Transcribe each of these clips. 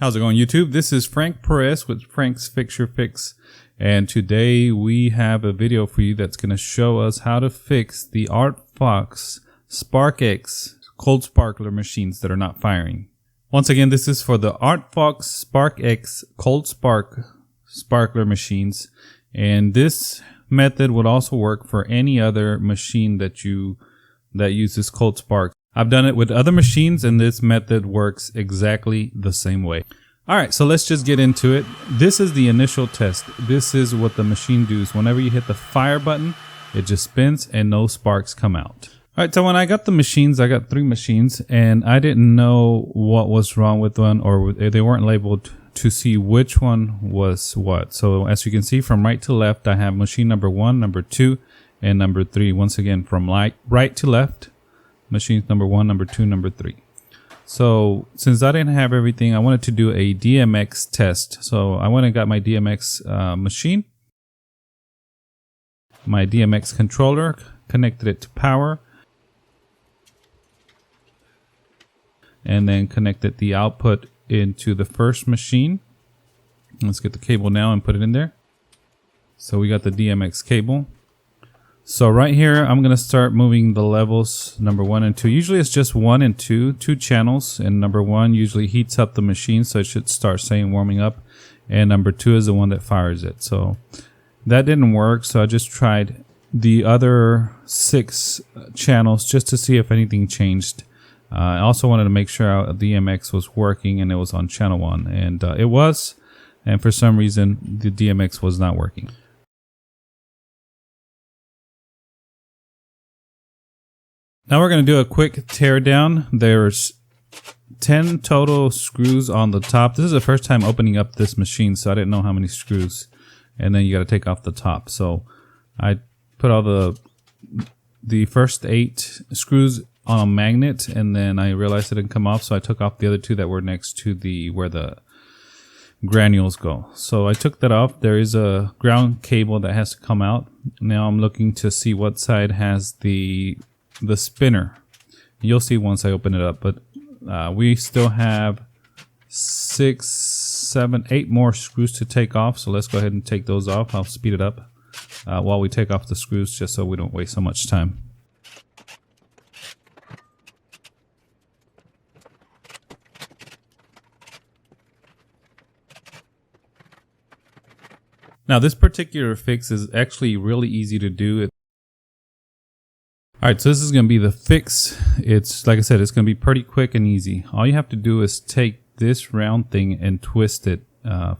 How's it going, YouTube? This is Frank Perez with Frank's Fix Your Fix, and today we have a video for you that's going to show us how to fix the Artfox Sparkx cold sparkler machines that are not firing. Once again, this is for the Artfox Sparkx cold sparkler machines, and this method would also work for any other machine that uses cold spark. I've done it with other machines, and this method works exactly the same way. All right, so let's just get into it. This is the initial test. This is what the machine does. Whenever you hit the fire button, it just spins and no sparks come out. All right, so when I got the machines, I got 3 machines, and I didn't know what was wrong with one, or they weren't labeled to see which one was what. So as you can see, from right to left, I have machine number 1, number 2, and number 3. Once again, from right to left, machines number 1, number 2, number 3. So since I didn't have everything, I wanted to do a DMX test. So I went and got my DMX machine, my DMX controller, connected it to power, and then connected the output into the first machine. Let's get the cable now and put it in there. So we got the DMX cable. So right here, I'm going to start moving the levels number 1 and 2. Usually it's just 1 and 2 channels, and number 1 usually heats up the machine, so it should start saying warming up, and number 2 is the one that fires it. So that didn't work, so I just tried the other 6 channels just to see if anything changed. I also wanted to make sure our DMX was working and it was on channel 1, and it was, and for some reason the DMX was not working. Now we're going to do a quick tear down. There's 10 total screws on the top. This is the first time opening up this machine, so I didn't know how many screws. And then you got to take off the top. So I put all the first 8 screws on a magnet, and then I realized it didn't come off, so I took off the other 2 that were next to where the granules go. So I took that off. There is a ground cable that has to come out. Now I'm looking to see what side has the spinner. You'll see once I open it up, but we still have 6, 7, 8 more screws to take off, so let's go ahead and take those off. I'll speed it up while we take off the screws, just so we don't waste so much time. Now this particular fix is actually really easy to do. Alright, so this is going to be the fix. It's, like I said, it's going to be pretty quick and easy. All you have to do is take this round thing and twist it.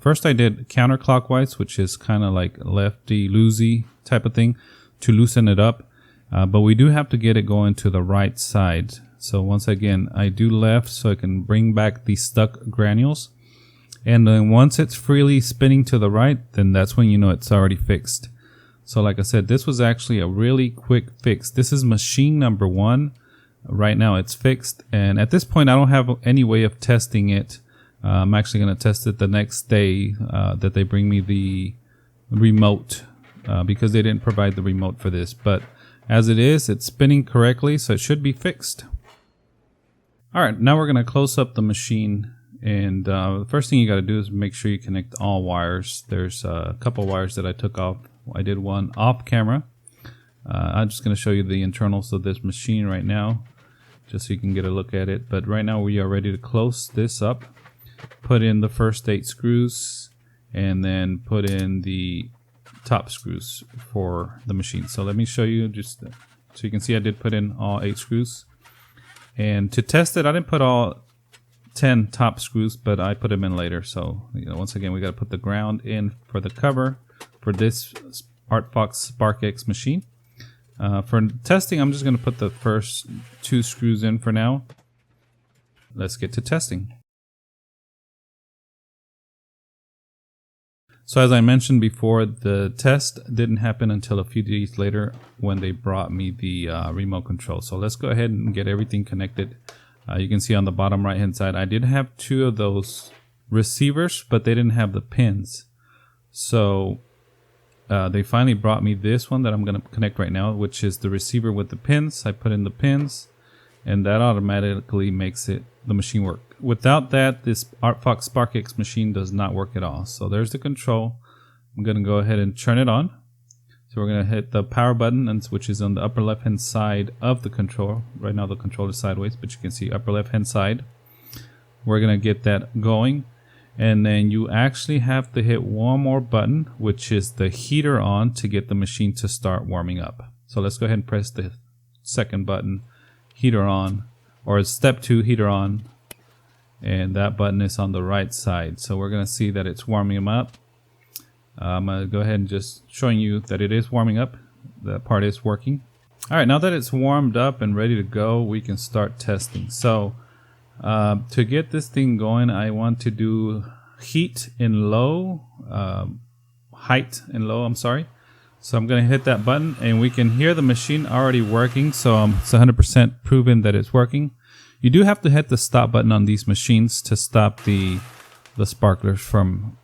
First I did counterclockwise, which is kind of like lefty-loosey type of thing to loosen it up. But we do have to get it going to the right side. So once again, I do left so I can bring back the stuck granules. And then once it's freely spinning to the right, then that's when you know it's already fixed. So like I said, this was actually a really quick fix. This is machine number 1. Right now it's fixed. And at this point, I don't have any way of testing it. I'm actually going to test it the next day that they bring me the remote because they didn't provide the remote for this. But as it is, it's spinning correctly, so it should be fixed. All right, now we're going to close up the machine. And the first thing you got to do is make sure you connect all wires. There's a couple wires that I took off. I did one off camera. I'm just going to show you the internals of this machine right now, just so you can get a look at it. But right now we are ready to close this up, put in the first 8 screws, and then put in the top screws for the machine. So let me show you, just so you can see I did put in all 8 screws. And to test it, I didn't put all 10 top screws, but I put them in later. So once again, we got to put the ground in for the cover for this Artfox Sparkx machine. For testing, I'm just going to put the first 2 screws in for now. Let's get to testing. So as I mentioned before, the test didn't happen until a few days later when they brought me the remote control. So let's go ahead and get everything connected. You can see on the bottom right hand side, I did have 2 of those receivers, but they didn't have the pins. So they finally brought me this one that I'm going to connect right now, which is the receiver with the pins. I put in the pins, and that automatically makes the machine work. Without that, this Artfox Sparkx machine does not work at all. So there's the control. I'm going to go ahead and turn it on. So we're going to hit the power button, which is on the upper left hand side of the control. Right now the control is sideways, but you can see upper left hand side. We're going to get that going. And then you actually have to hit one more button, which is the heater on, to get the machine to start warming up. So let's go ahead and press the second button, heater on, or step 2, heater on. And that button is on the right side. So we're going to see that it's warming them up. I'm going to go ahead and just showing you that it is warming up. That part is working. All right, now that it's warmed up and ready to go, we can start testing. So to get this thing going, I want to do heat in low, height and low, I'm sorry. So I'm going to hit that button and we can hear the machine already working. So it's 100% proven that it's working. You do have to hit the stop button on these machines to stop the sparklers from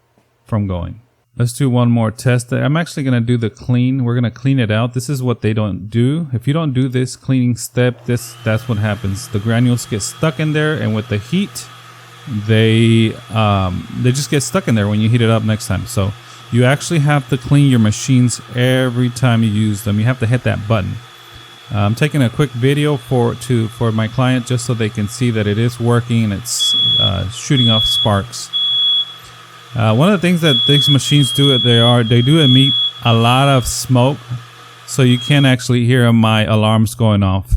going. Let's do one more test. I'm actually going to do the clean. We're going to clean it out. This is what they don't do. If you don't do this cleaning step, that's what happens. The granules get stuck in there, and with the heat, they just get stuck in there when you heat it up next time. So you actually have to clean your machines every time you use them. You have to hit that button. I'm taking a quick video for my client just so they can see that it is working and it's shooting off sparks. One of the things that these machines do, they do emit a lot of smoke, so you can actually hear my alarms going off.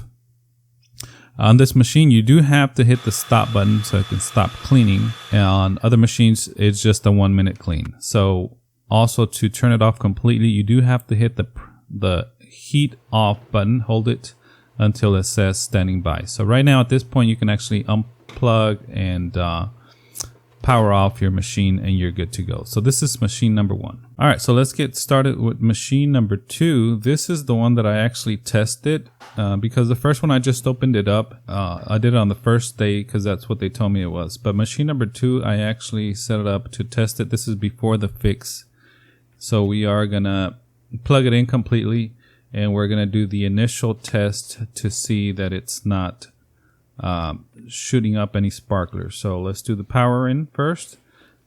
On this machine, you do have to hit the stop button so it can stop cleaning. And on other machines, it's just a 1 minute clean. So also to turn it off completely, you do have to hit the heat off button, hold it until it says standing by. So right now at this point, you can actually unplug and power off your machine and you're good to go. So this is machine number 1. All right, so let's get started with machine number 2. This is the one that I actually tested because the first one I just opened it up. I did it on the first day because that's what they told me it was. But machine number 2, I actually set it up to test it. This is before the fix. So we are gonna plug it in completely and we're gonna do the initial test to see that it's not shooting up any sparklers. So let's do the power in first.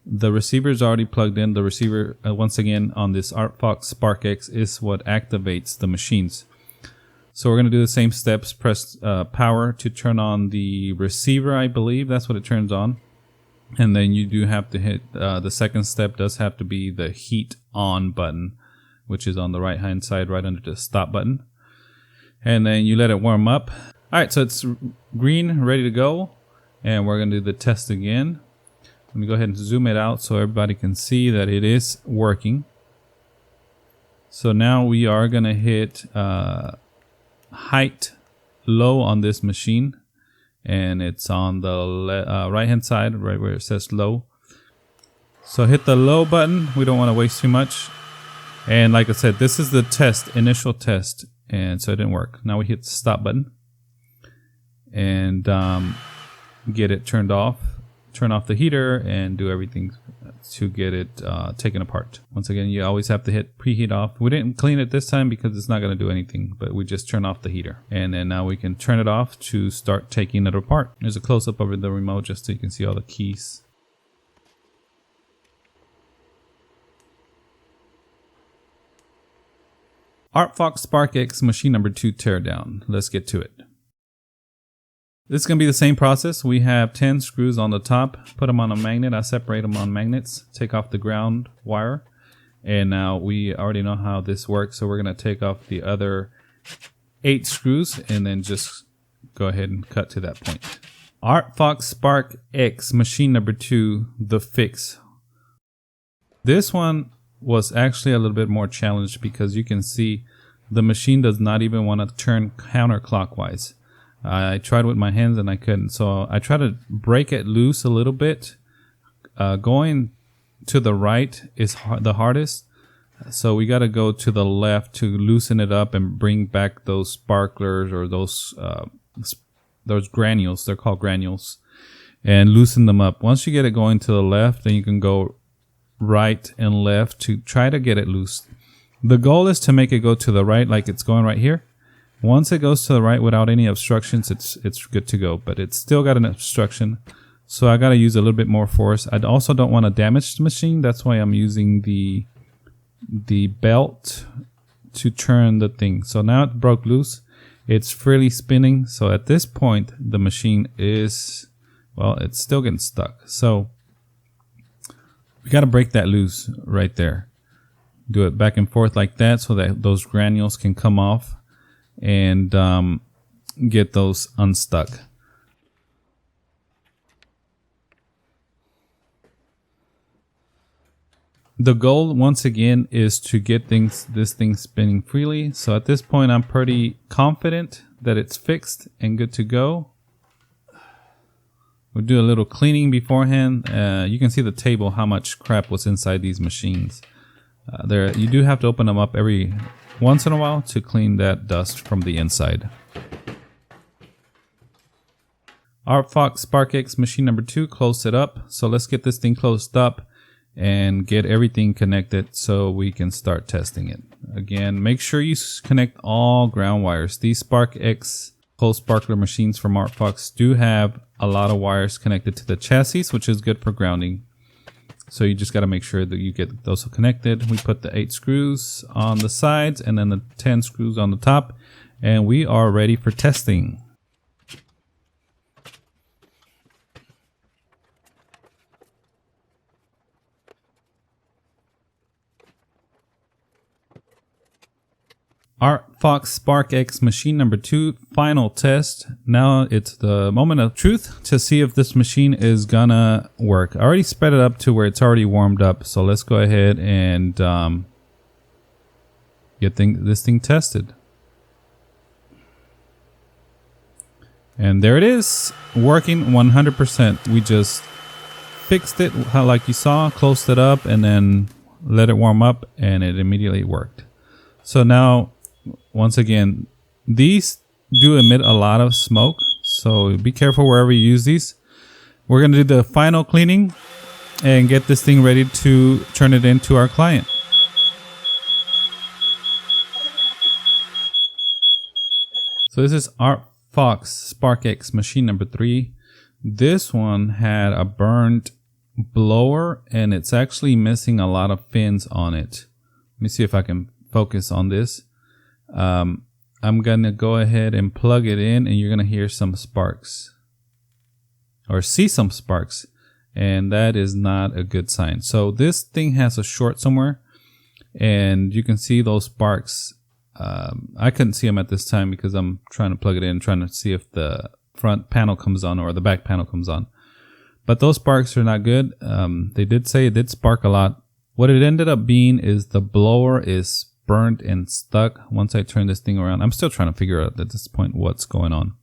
The receiver is already plugged in. The receiver, once again, on this Artfox Sparkx is what activates the machines. So we're going to do the same steps. Press power to turn on the receiver, I believe. That's what it turns on. And then you do have to hit, the second step does have to be the heat on button, which is on the right hand side, right under the stop button. And then you let it warm up. All right, so it's green, ready to go. And we're going to do the test again. Let me go ahead and zoom it out so everybody can see that it is working. So now we are going to hit height low on this machine. And it's on the right hand side, right where it says low. So hit the low button. We don't want to waste too much. And like I said, this is the test, initial test. And so it didn't work. Now we hit the stop button. And get it turned off. Turn off the heater and do everything to get it taken apart. Once again, you always have to hit preheat off. We didn't clean it this time because it's not going to do anything, but we just turn off the heater. And then now we can turn it off to start taking it apart. There's a close-up of the remote just so you can see all the keys. Artfox Sparkx machine number 2 teardown. Let's get to it. This is going to be the same process. We have 10 screws on the top, put them on a magnet. I separate them on magnets, take off the ground wire. And now we already know how this works. So we're going to take off the other 8 screws and then just go ahead and cut to that point. Artfox Sparkx machine number 2, the fix. This one was actually a little bit more challenged because you can see the machine does not even want to turn counterclockwise. I tried with my hands and I couldn't. So I tried to break it loose a little bit. Going to the right is the hardest. So we got to go to the left to loosen it up and bring back those sparklers or those granules. They're called granules. And loosen them up. Once you get it going to the left, then you can go right and left to try to get it loose. The goal is to make it go to the right like it's going right here. Once it goes to the right without any obstructions, it's good to go, but it's still got an obstruction. So I got to use a little bit more force. I also don't want to damage the machine. That's why I'm using the belt to turn the thing. So now it broke loose. It's freely spinning. So at this point, the machine is, well, it's still getting stuck. So we got to break that loose right there. Do it back and forth like that so that those granules can come off and get those unstuck. The goal, once again, is to get this thing spinning freely. So at this point, I'm pretty confident that it's fixed and good to go. We'll do a little cleaning beforehand. You can see the table, how much crap was inside these machines. You do have to open them up every once in a while to clean that dust from the inside. Artfox Sparkx machine number 2 closed it up. So let's get this thing closed up and get everything connected so we can start testing it. Again, make sure you connect all ground wires. These Sparkx closed sparkler machines from Artfox do have a lot of wires connected to the chassis, which is good for grounding. So you just got to make sure that you get those connected. We put the 8 screws on the sides and then the 10 screws on the top, and we are ready for testing. Artfox Sparkx machine number 2 final test. Now it's the moment of truth to see if this machine is gonna work. I already sped it up to where it's already warmed up, so let's go ahead and get this thing tested. And there it is, working 100%. We just fixed it like you saw, closed it up, and then let it warm up, and it immediately worked. So now, once again, these do emit a lot of smoke, so be careful wherever you use these. We're going to do the final cleaning and get this thing ready to turn it into our client. So this is Artfox Sparkx machine number 3. This one had a burned blower and it's actually missing a lot of fins on it. Let me see if I can focus on this. I'm gonna go ahead and plug it in and you're gonna hear some sparks or see some sparks, and that is not a good sign. So this thing has a short somewhere and you can see those sparks. I couldn't see them at this time because I'm trying to plug it in, trying to see if the front panel comes on or the back panel comes on, but those sparks are not good. They did say it did spark a lot. What it ended up being is the blower is burned and stuck. Once I turn this thing around, I'm still trying to figure out at this point what's going on.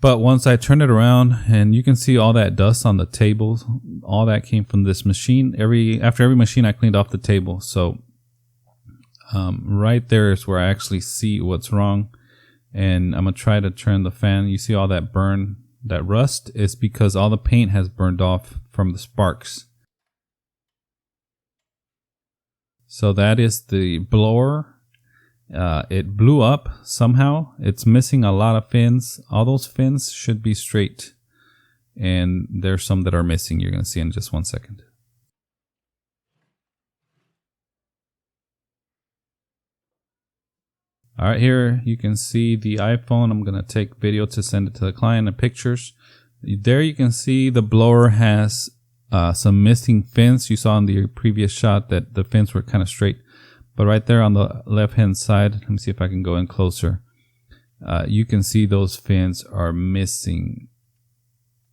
But once I turn it around, and you can see all that dust on the table, all that came from this machine. After every machine I cleaned off the table. So right there is where I actually see what's wrong. And I'm gonna try to turn the fan. You see all that burn, that rust is because all the paint has burned off from the sparks. So that is the blower. It blew up somehow. It's missing a lot of fins. All those fins should be straight. And there's some that are missing. You're going to see in just 1 second. All right, here you can see the iPhone. I'm going to take video to send it to the client and pictures. There you can see the blower has some missing fins. You saw in the previous shot that the fins were kind of straight, but right there on the left hand side, let me see if I can go in closer. You can see those fins are missing,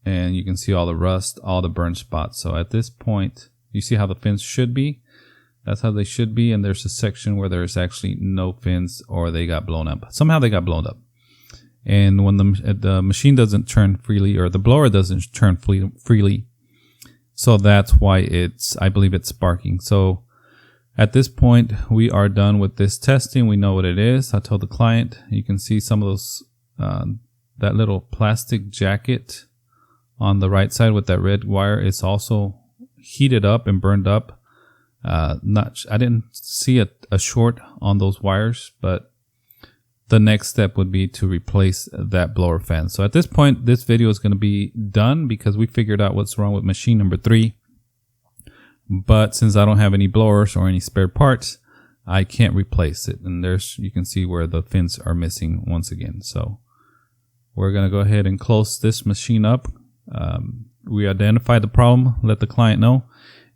and you can see all the rust, all the burn spots. So at this point, you see how the fins should be. That's how they should be, and there's a section where there's actually no fins or they got blown up. Somehow they got blown up. And when the machine doesn't turn freely, or the blower doesn't turn freely, so that's why I believe it's sparking. So at this point, we are done with this testing. We know what it is. I told the client, you can see some of those, that little plastic jacket on the right side with that red wire is also heated up and burned up. I didn't see a short on those wires, but the next step would be to replace that blower fan. So at this point, this video is going to be done because we figured out what's wrong with machine number 3. But since I don't have any blowers or any spare parts, I can't replace it. And you can see where the fins are missing once again. So we're going to go ahead and close this machine up. We identified the problem, let the client know.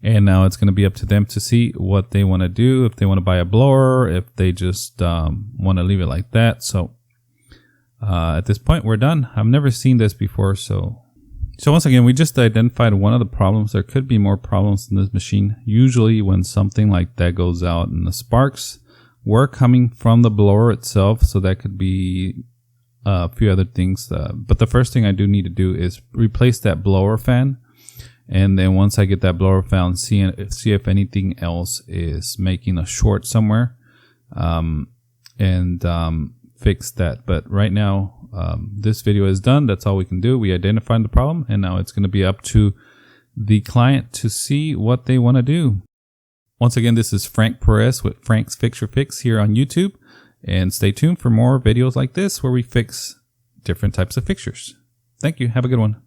And now it's going to be up to them to see what they want to do. If they want to buy a blower, if they just want to leave it like that. So at this point, we're done. I've never seen this before. So once again, we just identified one of the problems. There could be more problems in this machine. Usually when something like that goes out in the sparks, we're coming from the blower itself. So that could be a few other things. But the first thing I do need to do is replace that blower fan. And then once I get that blower fan, see if anything else is making a short somewhere, and fix that. But right now, this video is done. That's all we can do. We identified the problem, and now it's going to be up to the client to see what they want to do. Once again, this is Frank Perez with Frank's Fix Your Fix here on YouTube, and stay tuned for more videos like this where we fix different types of fixtures. Thank you. Have a good one.